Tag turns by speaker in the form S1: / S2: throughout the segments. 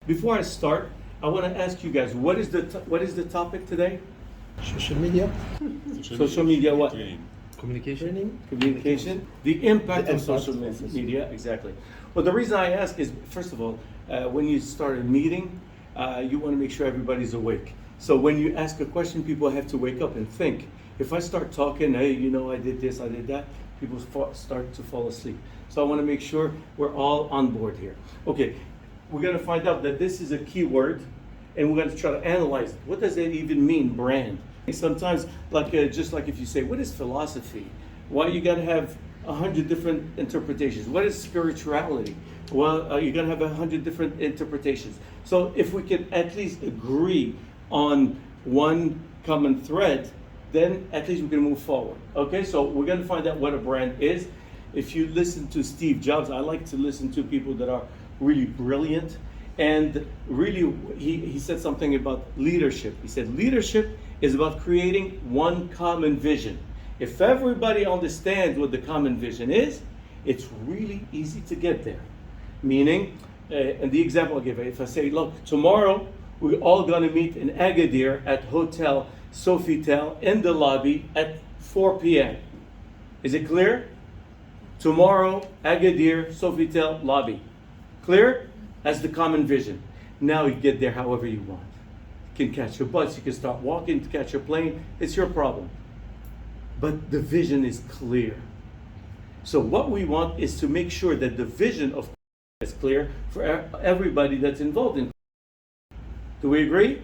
S1: Before I start, I want to ask you guys, what is the topic today?
S2: Social media.
S1: Social media what?
S2: Communication.
S1: Communication. The impact
S2: The
S1: of social media, exactly. Well, the reason I ask is, first of all, when you start a meeting, you want to make sure everybody's awake. So when you ask a question, people have to wake up and think. If I start talking, hey, you know, I did this, I did that, people start to fall asleep. So I want to make sure we're all on board here. Okay, we're going to find out that this is a keyword, and we're going to try to analyze it. What does it even mean, brand? Sometimes, like just like if you say, what is philosophy? Why you got to have 100 different interpretations? What is spirituality? Well, you're going to have 100 different interpretations. So if we can at least agree on one common thread, then at least we can move forward. Okay, so we're going to find out what a brand is. If you listen to Steve Jobs, I like to listen to people that are really brilliant. And really, he said something about leadership. He said, leadership is about creating one common vision. If everybody understands what the common vision is, it's really easy to get there. Meaning, and the example I give, if I say, look, tomorrow we're all going to meet in Agadir at Hotel Sofitel in the lobby at 4 p.m. Is it clear? Tomorrow, Agadir, Sofitel lobby. Clear? That's the common vision. Now you get there however you want. You can catch a bus, you can start walking to catch a plane. It's your problem. But the vision is clear. So what we want is to make sure that the vision of is clear for everybody that's involved in. Do we agree?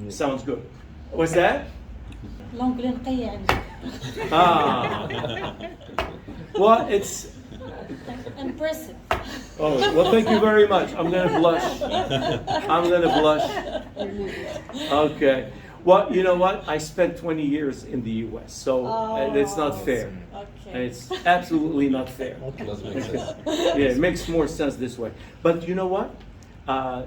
S1: Sounds good. What's that?
S3: l'anglais نقي عندي.
S1: Well, it's.
S3: Impressive.
S1: Oh, well, thank you very much. I'm going to blush. I'm going to blush. Okay. Well, you know what? I spent 20 years in the U.S., so it's not fair.
S3: Okay.
S1: It's absolutely not fair. Yeah, it makes more sense this way. But you know what?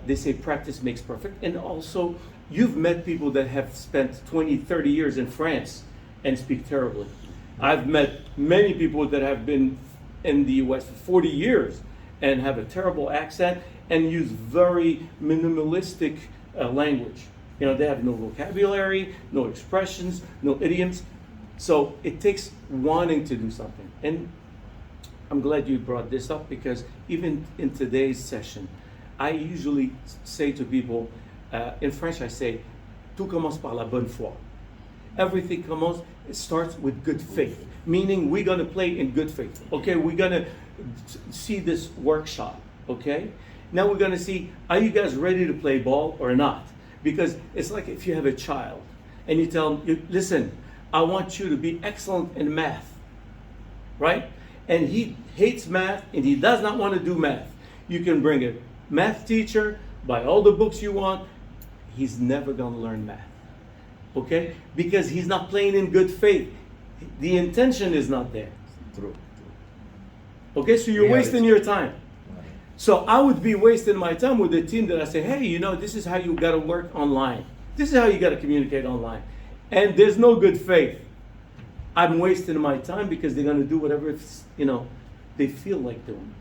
S1: They say practice makes perfect. And also, you've met people that have spent 20, 30 years in France and speak terribly. I've met many people that have been in the US for 40 years and have a terrible accent and use very minimalistic language. You know, they have no vocabulary, no expressions, no idioms. So it takes wanting to do something. And I'm glad you brought this up because even in today's session, I usually say to people, in French I say, tout commence par la bonne foi. Everything it starts with good faith, meaning we're going to play in good faith. Okay, we're going to see this workshop. Okay, now we're going to see, are you guys ready to play ball or not? Because it's like if you have a child and you tell him, listen, I want you to be excellent in math, right? And he hates math and he does not want to do math. You can bring a math teacher, buy all the books you want, he's never going to learn math. Okay? Because he's not playing in good faith. The intention is not there.
S2: True.
S1: Okay, so you're wasting your time. So I would be wasting my time with a team that I say, hey, you know, this is how you got to work online. This is how you got to communicate online. And there's no good faith. I'm wasting my time because they're going to do whatever, you know, they feel like doing.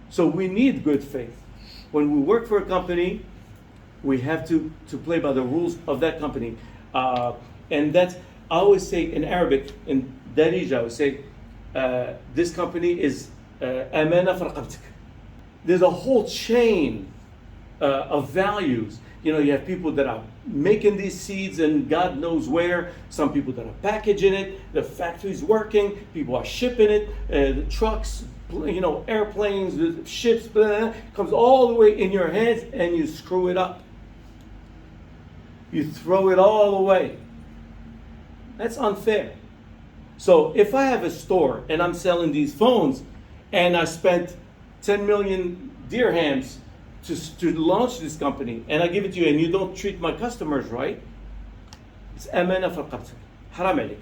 S1: So we need good faith. When we work for a company, we have to play by the rules of that company. And that's, I always say in Arabic, in Darija, I would say, this company is amana fi raqabtik. There's a whole chain of values. You know, you have people that are making these seeds and God knows where, some people that are packaging it, the factory's working, people are shipping it, the trucks, you know, airplanes, the ships, comes all the way in your hands and you screw it up. You throw it all away. That's unfair. So if I have a store and I'm selling these phones and I spent 10 million dirhams to launch this company and I give it to you and you don't treat my customers right, it's amana fi raqabtik. Haram alayk.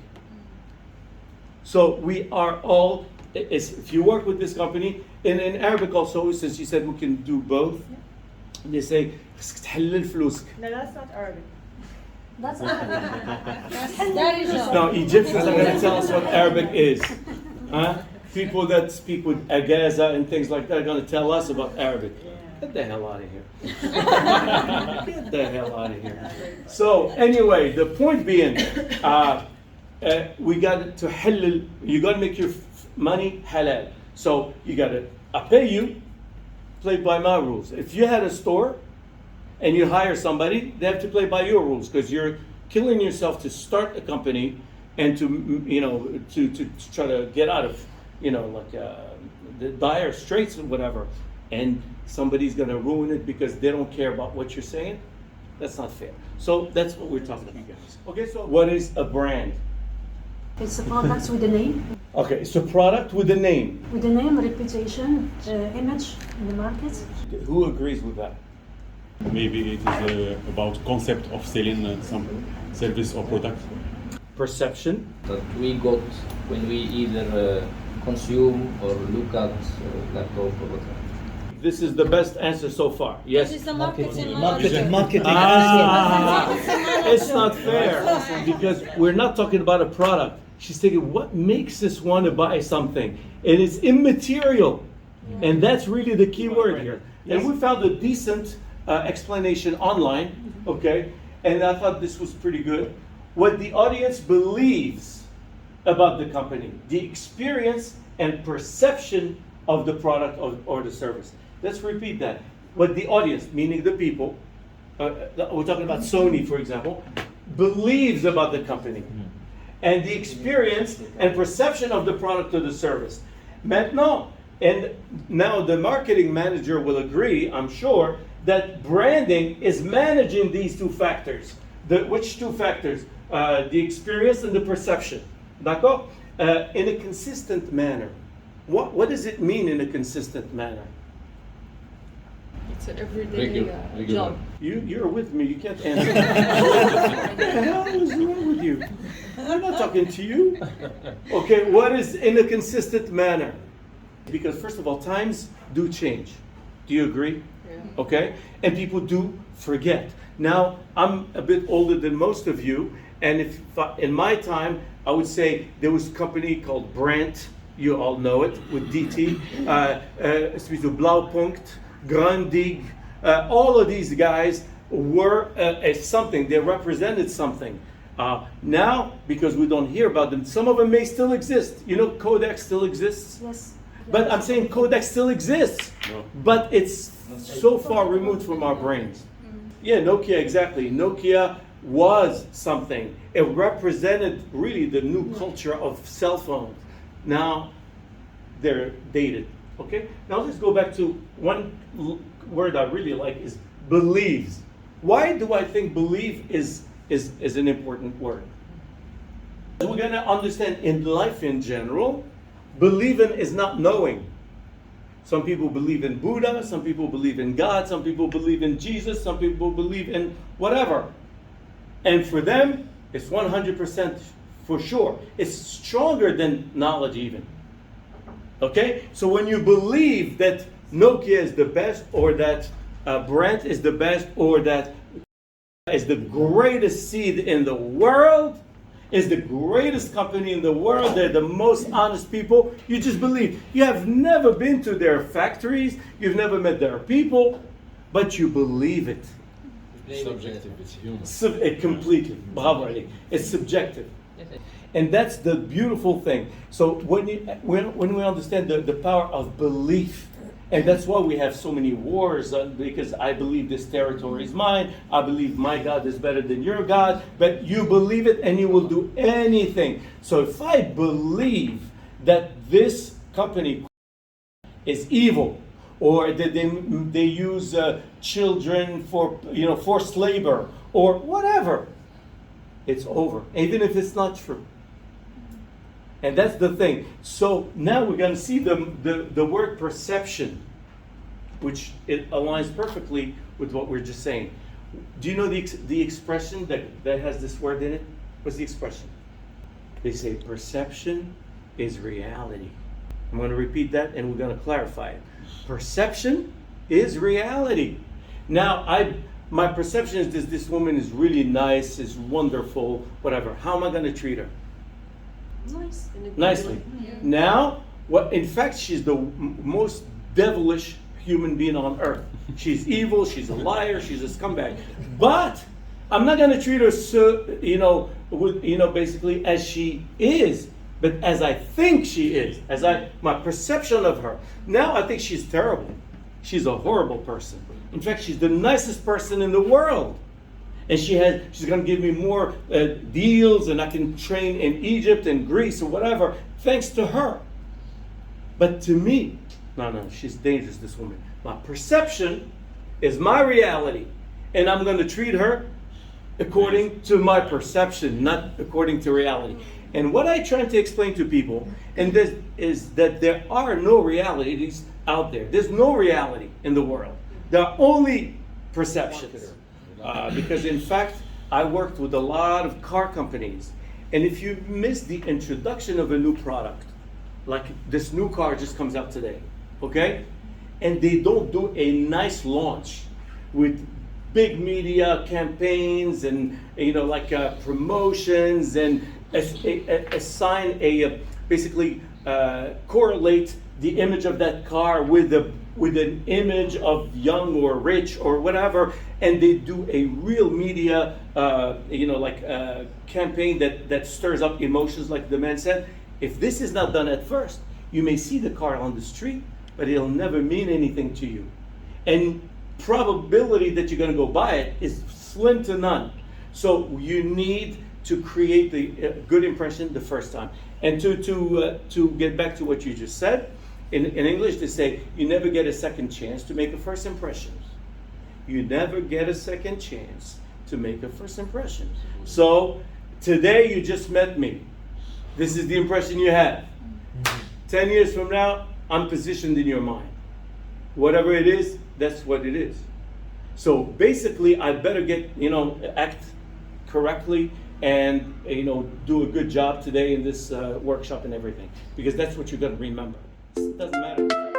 S1: So we are all, if you work with this company, in Arabic also, since you said we can do both, they say,
S4: No, that's not Arabic.
S3: That's Darija.
S1: no, Egyptians are going to tell us what Arabic is. Huh? People that speak with agaza and things like that are going to tell us about Arabic. Get the hell out of here. Get the hell out of here. So anyway, the point being, we got to halal. You got to make your money halal. So you got to, I pay you, play by my rules. If you had a store and you hire somebody, they have to play by your rules because you're killing yourself to start a company and to to try to get out of the dire straits or whatever. And somebody's going to ruin it because they don't care about what you're saying. That's not fair. So that's what we're talking about, guys. Okay, so what is a brand?
S5: It's a product with a name,
S1: Okay, it's a product with a name.
S5: reputation, image in the market.
S1: Who agrees with that?
S6: Maybe it is about concept of selling some service or product.
S1: Perception.
S7: that we got when we either consume or look at laptop or whatever.
S1: This is the best answer so far. Yes.
S3: This is the marketing.
S2: Marketing.
S1: It's not fair because we're not talking about a product. She's thinking, what makes us want to buy something? And it's immaterial. And that's really the key word here. And we found a decent explanation online, okay? And I thought this was pretty good. What the audience believes about the company, the experience and perception of the product or the service. Let's repeat that. What the audience, meaning the people, we're talking about Sony, for example, believes about the company. And the experience and perception of the product or the service. Maintenant, and now the marketing manager will agree, I'm sure, that branding is managing these two factors. Which two factors? The experience and the perception. D'accord? In a consistent manner. What does it mean in a consistent manner?
S4: It's an everyday job.
S1: You're with me, you can't answer. What the hell is wrong with you? I'm not talking to you. Okay, what is in a consistent manner? Because first of all, times do change. Do you agree?
S4: Yeah.
S1: Okay? And people do forget. Now, I'm a bit older than most of you, and if in my time, I would say there was a company called Brandt, you all know it, with DT, Blaupunkt, Grundig, all of these guys were something, they represented something. Now, because we don't hear about them, some of them may still exist. You know, Kodak still exists?
S5: Yes.
S1: But I'm saying Kodak still exists, but it's so far removed from our brains. Yeah, Nokia, exactly. Nokia was something. It represented really the new culture of cell phones. Now, they're dated. Okay? Now let's go back to one word I really like is believes. Why do I think believe is an important word? We're going to understand in life in general, believing is not knowing. Some people believe in Buddha, some people believe in God, some people believe in Jesus, some people believe in whatever. And for them, it's 100% for sure. It's stronger than knowledge even. Okay? So when you believe that Nokia is the best, or that Brandt is the best, or that is the greatest seed in the world, is the greatest company in the world, they're the most honest people, you just believe. You have never been to their factories, you've never met their people, but you believe it.
S6: Subjective, it's human.
S1: Completely. Bravo, Ali. It's subjective. And that's the beautiful thing. So when we understand the power of belief, and that's why we have so many wars, because I believe this territory is mine, I believe my God is better than your God, but you believe it and you will do anything. So if I believe that this company is evil, or that they use children for forced labor, or whatever, it's over, even if it's not true. And that's the thing. So now we're going to see the word perception, which it aligns perfectly with what we're just saying. Do you know the expression that has this word in it? What's the expression? They say perception is reality. I'm going to repeat that and we're going to clarify it. Perception is reality. Now, my perception is this woman is really nice, is wonderful, whatever. How am I going to treat her?
S5: Nice.
S1: Nicely.
S4: Yeah.
S1: Now, in fact, she's the most devilish human being on earth. She's evil, she's a liar, she's a scumbag. But I'm not gonna treat her so, basically as she is, but as I think she is, my perception of her. Now I think she's terrible. She's a horrible person. In fact, she's the nicest person in the world. And she's gonna give me more deals, and I can train in Egypt and Greece or whatever, thanks to her. But to me, no, she's dangerous, this woman. My perception is my reality, and I'm gonna treat her according to my perception, not according to reality. And what I try to explain to people, and this is that there are no realities out there. There's no reality in the world. There are only perceptions. Because in fact, I worked with a lot of car companies, and if you miss the introduction of a new product, like this new car just comes out today, okay? And they don't do a nice launch with big media campaigns and promotions and basically correlate the image of that car with an image of young or rich or whatever, and they do a real media campaign that stirs up emotions, like the man said. If this is not done at first, you may see the car on the street, but it'll never mean anything to you. And probability that you're going to go buy it is slim to none. So you need to create the good impression the first time. And to get back to what you just said, in English they say, you never get a second chance to make a first impression. You never get a second chance to make a first impression. So today you just met me. This is the impression you have. 10 years from now, I'm positioned in your mind. Whatever it is, that's what it is. So basically, I better act correctly and do a good job today in this workshop and everything, because that's what you're going to remember. It doesn't matter.